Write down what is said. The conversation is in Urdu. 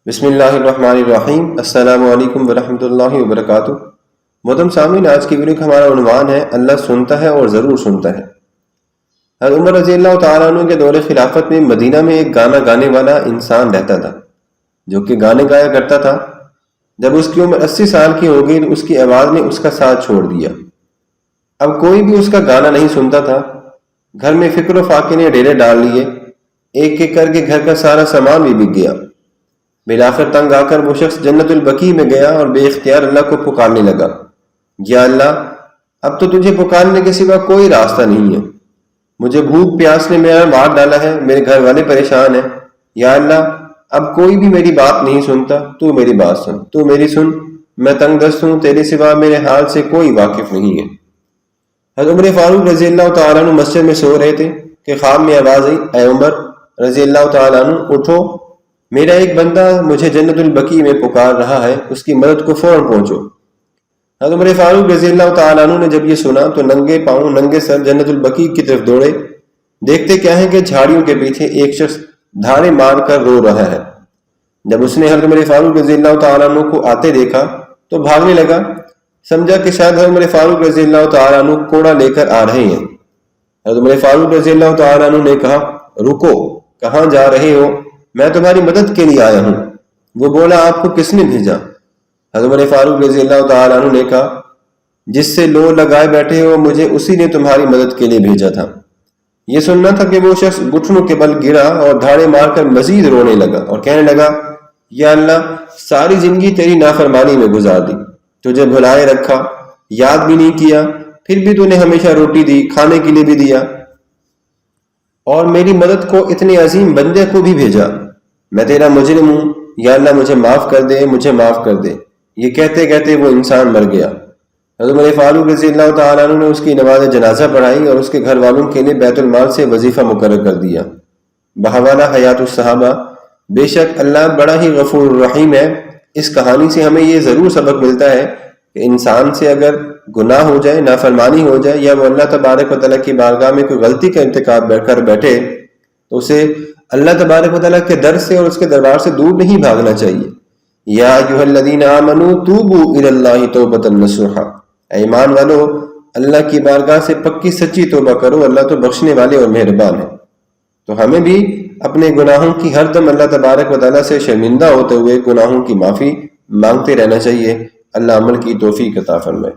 بسم اللہ الرحمن الرحیم۔ السلام علیکم ورحمۃ اللہ وبرکاتہ۔ محترم سامعین، آج کی ویڈیو کا ہمارا عنوان ہے اللہ سنتا ہے اور ضرور سنتا ہے۔ حضرت عمر رضی اللہ تعالیٰ عنہ کے دور خلافت میں مدینہ میں ایک گانا گانے والا انسان رہتا تھا جو کہ گانے گایا کرتا تھا۔ جب اس کی عمر 80 سال کی ہو گئی تو اس کی آواز نے اس کا ساتھ چھوڑ دیا۔ اب کوئی بھی اس کا گانا نہیں سنتا تھا۔ گھر میں فکر و فاقے نے ڈیرے ڈال لیے، ایک ایک کر کے گھر کا سارا سامان بھی بک گیا۔ بالآخر تنگ آ کر وہ شخص جنت البقیع میں گیا اور بے اختیار اللہ کو پکارنے لگا، یا اللہ، اب تو تجھے پکارنے کے سوا کوئی راستہ نہیں ہے۔ مجھے بھوک پیاس نے میرا مار ڈالا ہے، میرے گھر والے پریشان ہیں۔ یا اللہ، اب کوئی بھی میری بات نہیں سنتا، تو میری بات سن، تو میری سن، میں تنگ دست ہوں، تیرے سوا میرے حال سے کوئی واقف نہیں ہے۔ حضرت عمر فاروق رضی اللہ تعالیٰ عنہ مسجد میں سو رہے تھے کہ خواب میں آواز آئی، اے عمر رضی اللہ تعالیٰ عنہ، اٹھو، میرا ایک بندہ مجھے جنت البقیع میں پکار رہا ہے، اس کی مدد کو فوراً پہنچو۔ حضرت عمر فاروق رضی اللہ تعالیٰ عنہ نے جب یہ سنا تو ننگے پاؤں ننگے سر جنت البقیع کی طرف دوڑے۔ دیکھتے کیا ہے کہ جھاڑیوں کے پیچھے ایک شخص دھاڑے مار کر رو رہا ہے۔ جب اس نے حضرت عمر فاروق رضی اللہ تعالیٰ عنہ کو آتے دیکھا تو بھاگنے لگا، سمجھا کہ شاید حضرت عمر فاروق رضی اللہ تعالیٰ عنہ کوڑا لے کر آ رہے ہیں۔ حضرت عمر فاروق رضی اللہ تعالیٰ عنہ نے کہا، رکو، کہاں جا رہے ہو؟ میں تمہاری مدد کے لیے آیا ہوں۔ وہ بولا، آپ کو کس نے بھیجا؟ حضرت عمر فاروق رضی اللہ تعالیٰ عنہ نے کہا، جس سے لو لگائے بیٹھے ہو، مجھے اسی نے تمہاری مدد کے لیے بھیجا تھا۔ یہ سننا تھا کہ وہ شخص گھٹنوں کے بل گرا اور دھاڑے مار کر مزید رونے لگا اور کہنے لگا، یا اللہ، ساری زندگی تیری نافرمانی میں گزار دی، تجھے بھلائے رکھا، یاد بھی نہیں کیا، پھر بھی تو نے ہمیشہ روٹی دی، کھانے کے لیے بھی دیا، اور میری مدد کو اتنے عظیم بندے کو بھی بھیجا۔ میں تیرا مجرم ہوں، یا اللہ مجھے معاف کر دے، مجھے معاف کر دے۔ یہ کہتے کہتے وہ انسان مر گیا۔ حضرت عمر فاروق رضی اللہ تعالیٰ عنہ نے اس کی نماز جنازہ پڑھائی اور اس کے گھر والوں کے لیے بیت المال سے وظیفہ مقرر کر دیا۔ بحوالہ حیات الصحابہ، بے شک اللہ بڑا ہی غفور الرحیم ہے۔ اس کہانی سے ہمیں یہ ضرور سبق ملتا ہے کہ انسان سے اگر گناہ ہو جائے، نافرمانی ہو جائے، یا وہ اللہ تبارک و تعالیٰ کی بارگاہ میں کوئی غلطی کا ارتکاب کر بیٹھے تو اسے اللہ تبارک و تعالیٰ کے در سے اور اس کے دربار سے دور نہیں بھاگنا چاہیے۔ یا ایھا الذین آمنوا توبوا الی اللہ توبۃ نصوحا، اے ایمان والو، اللہ کی بارگاہ سے پکی سچی توبہ کرو، اللہ تو بخشنے والے اور مہربان ہے۔ تو ہمیں بھی اپنے گناہوں کی ہر دم اللہ تبارک و تعالیٰ سے شرمندہ ہوتے ہوئے گناہوں کی معافی مانگتے رہنا چاہیے۔ اللہ عمل کی توفیق عطا فرمائے۔